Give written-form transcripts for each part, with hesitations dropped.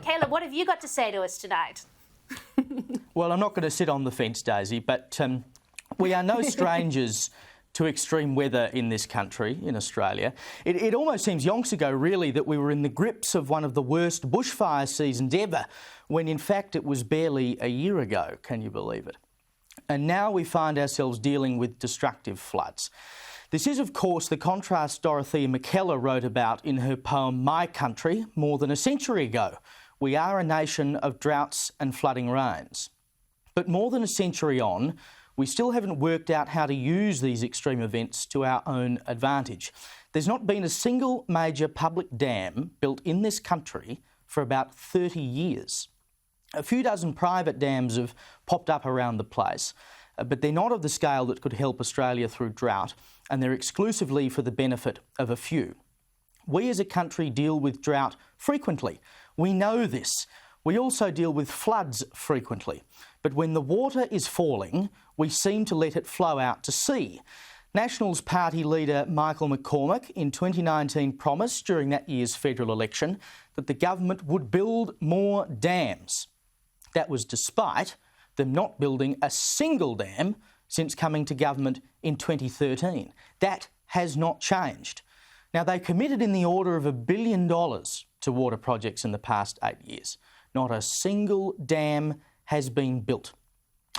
Caleb, what have you got to say to us tonight? Well, I'm not going to sit on the fence, Daisy, but we are no strangers to extreme weather in this country, in Australia. It almost seems yonks ago, really, that we were in the grips of one of the worst bushfire seasons ever, when in fact it was barely a year ago. Can you believe it? And now we find ourselves dealing with destructive floods. This is, of course, the contrast Dorothea McKellar wrote about in her poem My Country more than a century ago. We are a nation of droughts and flooding rains. But more than a century on, we still haven't worked out how to use these extreme events to our own advantage. There's not been a single major public dam built in this country for about 30 years. A few dozen private dams have popped up around the place, but they're not of the scale that could help Australia through drought, and they're exclusively for the benefit of a few. We as a country deal with drought frequently. We know this. We also deal with floods frequently. But when the water is falling, we seem to let it flow out to sea. Nationals Party leader Michael McCormack in 2019 promised during that year's federal election that the government would build more dams. That was despite them not building a single dam since coming to government in 2013. That has not changed. Now, they committed in the order of $1 billion to water projects in the past 8 years. Not a single dam has been built.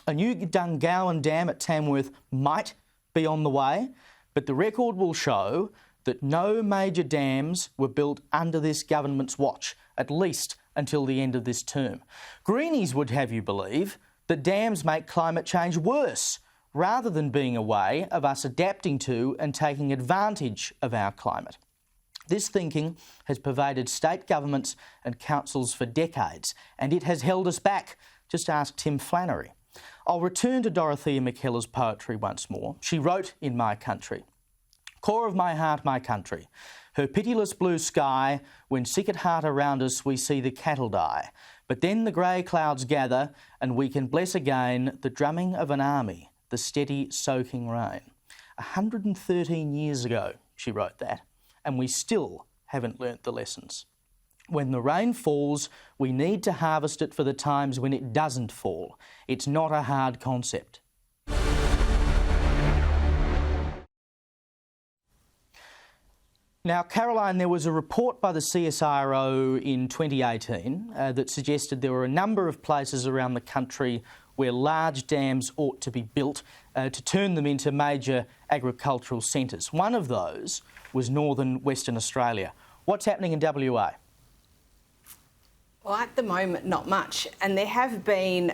A new Dungowan Dam at Tamworth might be on the way, but the record will show that no major dams were built under this government's watch, at least until the end of this term. Greenies would have you believe that dams make climate change worse, rather than being a way of us adapting to and taking advantage of our climate. This thinking has pervaded state governments and councils for decades, and it has held us back. Just ask Tim Flannery. I'll return to Dorothea McKellar's poetry once more. She wrote in My Country, "Core of my heart, my country, her pitiless blue sky, when sick at heart around us we see the cattle die. But then the grey clouds gather and we can bless again the drumming of an army, the steady soaking rain." 113 years ago she wrote that, and we still haven't learnt the lessons. When the rain falls, we need to harvest it for the times when it doesn't fall. It's not a hard concept. Now, Caroline, there was a report by the CSIRO in 2018 that suggested there were a number of places around the country where large dams ought to be built to turn them into major agricultural centres. One of those was northern Western Australia. What's happening in WA? Well, at the moment, not much. And there have been,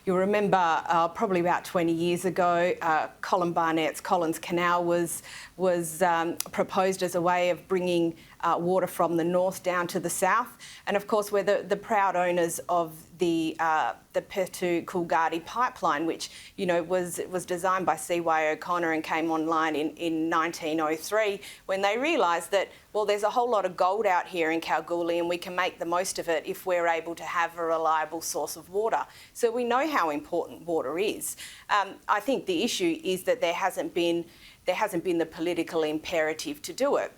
you'll remember probably about 20 years ago, Colin Barnett's Collins Canal was proposed as a way of bringing water from the north down to the south. And of course, we're the proud owners of the Perth to Coolgardie pipeline, which, you know, was designed by C.Y. O'Connor and came online in 1903, when they realised that, well, there's a whole lot of gold out here in Kalgoorlie and we can make the most of it if we're able to have a reliable source of water. So we know how important water is. I think the issue is that there hasn't been the political imperative to do it.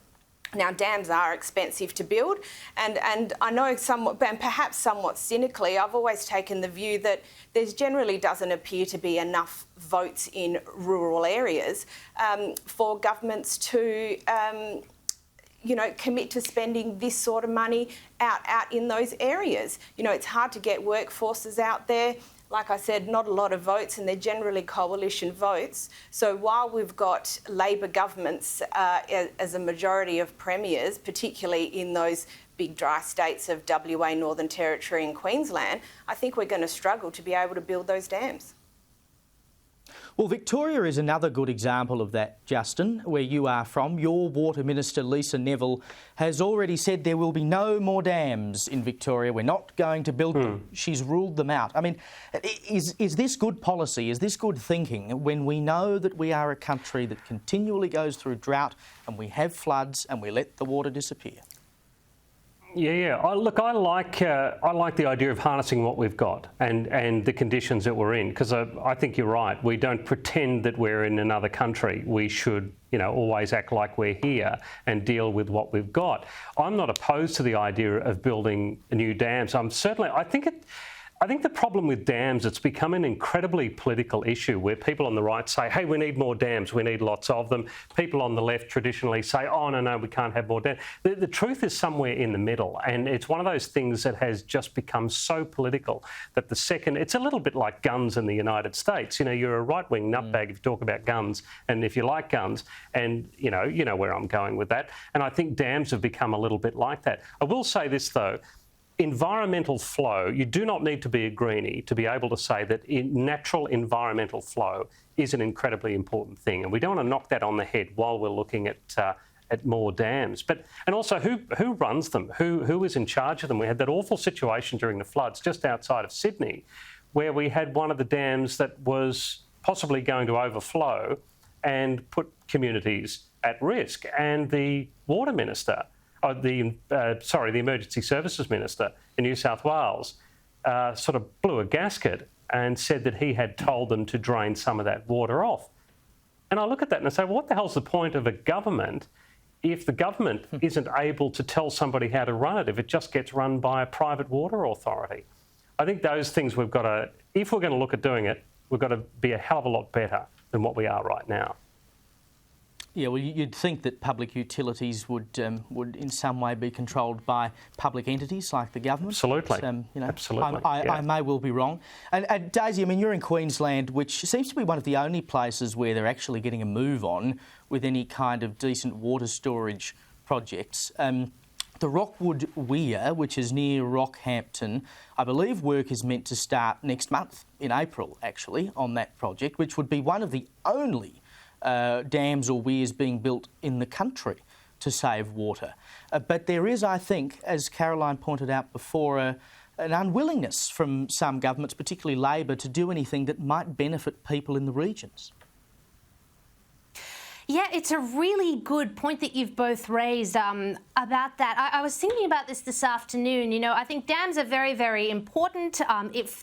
Now, dams are expensive to build, and I know somewhat, and perhaps somewhat cynically, I've always taken the view that there generally doesn't appear to be enough votes in rural areas for governments to commit to spending this sort of money out in those areas. You know, it's hard to get workforces out there. Like I said, not a lot of votes, and they're generally coalition votes. So while we've got Labor governments as a majority of premiers, particularly in those big dry states of WA, Northern Territory and Queensland, I think we're going to struggle to be able to build those dams. Well, Victoria is another good example of that, Justin, where you are from. Your Water Minister, Lisa Neville, has already said there will be no more dams in Victoria. We're not going to build them. She's ruled them out. I mean, is this good policy? Is this good thinking when we know that we are a country that continually goes through drought and we have floods and we let the water disappear? Yeah. Look, I like the idea of harnessing what we've got and the conditions that we're in, because I think you're right. We don't pretend that we're in another country. We should, always act like we're here and deal with what we've got. I'm not opposed to the idea of building new dams. I think the problem with dams, it's become an incredibly political issue where people on the right say, hey, we need more dams, we need lots of them. People on the left traditionally say, oh, no, we can't have more dams. The truth is somewhere in the middle, and it's one of those things that has just become so political that it's a little bit like guns in the United States. You're a right-wing nutbag if you talk about guns and if you like guns, and you know where I'm going with that. And I think dams have become a little bit like that. I will say this, though. Environmental flow, you do not need to be a greenie to be able to say that natural environmental flow is an incredibly important thing. And we don't want to knock that on the head while we're looking at more dams. And also, who runs them? Who is in charge of them? We had that awful situation during the floods just outside of Sydney where we had one of the dams that was possibly going to overflow and put communities at risk. And the water minister, the Emergency Services Minister in New South Wales sort of blew a gasket and said that he had told them to drain some of that water off. And I look at that and I say, well, what the hell's the point of a government if the government isn't able to tell somebody how to run it, if it just gets run by a private water authority? I think those things we've got to, if we're going to look at doing it, we've got to be a hell of a lot better than what we are right now. Yeah, well, you'd think that public utilities would in some way be controlled by public entities like the government. Absolutely. But, Absolutely. I may well be wrong. And Daisy, you're in Queensland, which seems to be one of the only places where they're actually getting a move on with any kind of decent water storage projects. The Rockwood Weir, which is near Rockhampton, I believe work is meant to start next month, in April, actually, on that project, which would be one of the only dams or weirs being built in the country to save water. But there is, I think, as Caroline pointed out before, an unwillingness from some governments, particularly Labor, to do anything that might benefit people in the regions. Yeah, it's a really good point that you've both raised about that. I was thinking about this afternoon. I think dams are very, very important.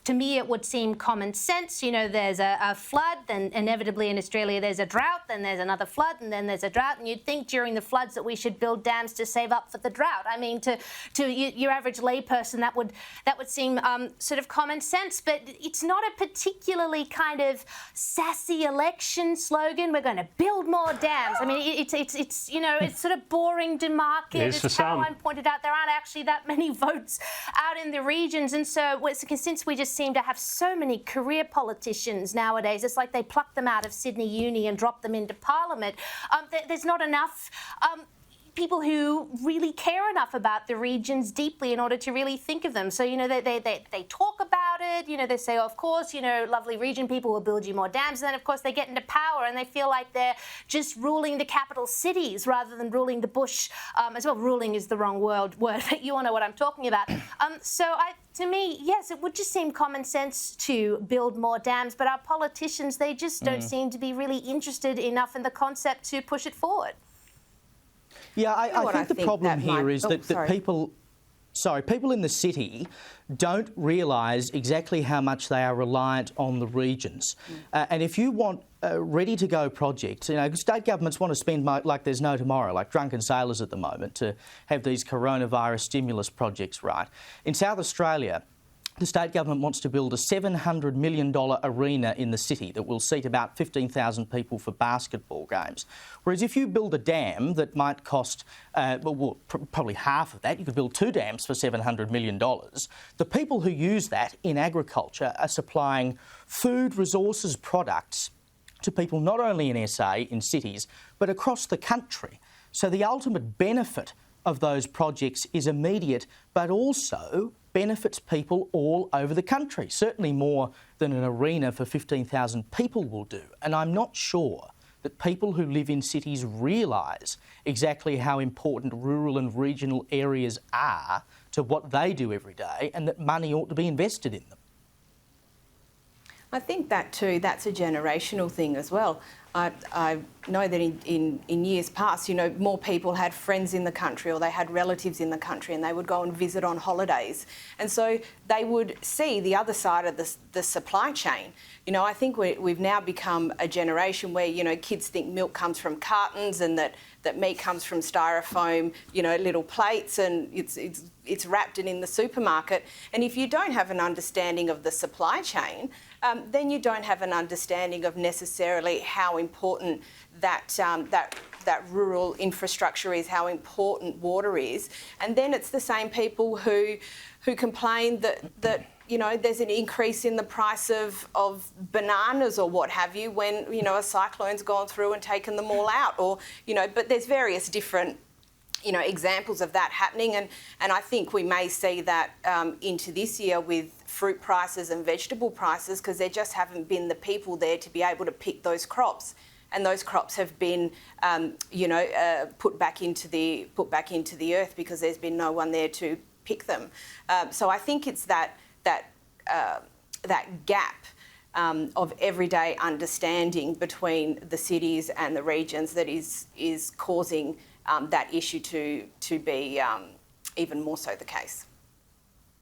To me, it would seem common sense. There's a flood, then inevitably in Australia there's a drought, then there's another flood, and then there's a drought. And you'd think during the floods that we should build dams to save up for the drought. I mean, to your average layperson, that would seem sort of common sense. But it's not a particularly kind of sassy election slogan. We're going to build more dams. I mean, it's sort of boring to market. As Caroline pointed out, there aren't actually that many votes out in the regions, and so since we just seem to have so many career politicians nowadays, it's like they pluck them out of Sydney Uni and drop them into Parliament. There's not enough people who really care enough about the regions deeply in order to really think of them. So, they talk about it, they say, oh, of course, lovely region people will build you more dams. And then, of course, they get into power and they feel like they're just ruling the capital cities rather than ruling the bush as well. Ruling is the wrong word, but you all know what I'm talking about. To me, yes, it would just seem common sense to build more dams, but our politicians, they just don't seem to be really interested enough in the concept to push it forward. Yeah, I think the problem here is that people in the city don't realise exactly how much they are reliant on the regions. And if you want ready-to-go projects, state governments want to spend like there's no tomorrow, like drunken sailors at the moment, to have these coronavirus stimulus projects right. In South Australia, the state government wants to build a $700 million arena in the city that will seat about 15,000 people for basketball games. Whereas if you build a dam that might cost probably half of that, you could build 2 dams for $700 million, the people who use that in agriculture are supplying food, resources, products to people not only in SA, in cities, but across the country. So the ultimate benefit of those projects is immediate, but also benefits people all over the country, certainly more than an arena for 15,000 people will do. And I'm not sure that people who live in cities realise exactly how important rural and regional areas are to what they do every day, and that money ought to be invested in them. I think that too, that's a generational thing as well. I know that in years past, you know, more people had friends in the country or they had relatives in the country and they would go and visit on holidays. And so they would see the other side of the supply chain. You know, I think we've now become a generation where, you know, kids think milk comes from cartons and that meat comes from styrofoam, you know, little plates, and it's wrapped and in the supermarket. And if you don't have an understanding of the supply chain, then you don't have an understanding of necessarily how important that rural infrastructure is, how important water is. And then it's the same people who complain that you know, there's an increase in the price of bananas or what have you when, you know, a cyclone's gone through and taken them all out, or, you know, but there's various different, you know, examples of that happening, and I think we may see that into this year with fruit prices and vegetable prices, because there just haven't been the people there to be able to pick those crops, and those crops have been, you know, put back into the earth because there's been no one there to pick them. So I think it's that gap of everyday understanding between the cities and the regions that is causing that issue to be even more so the case.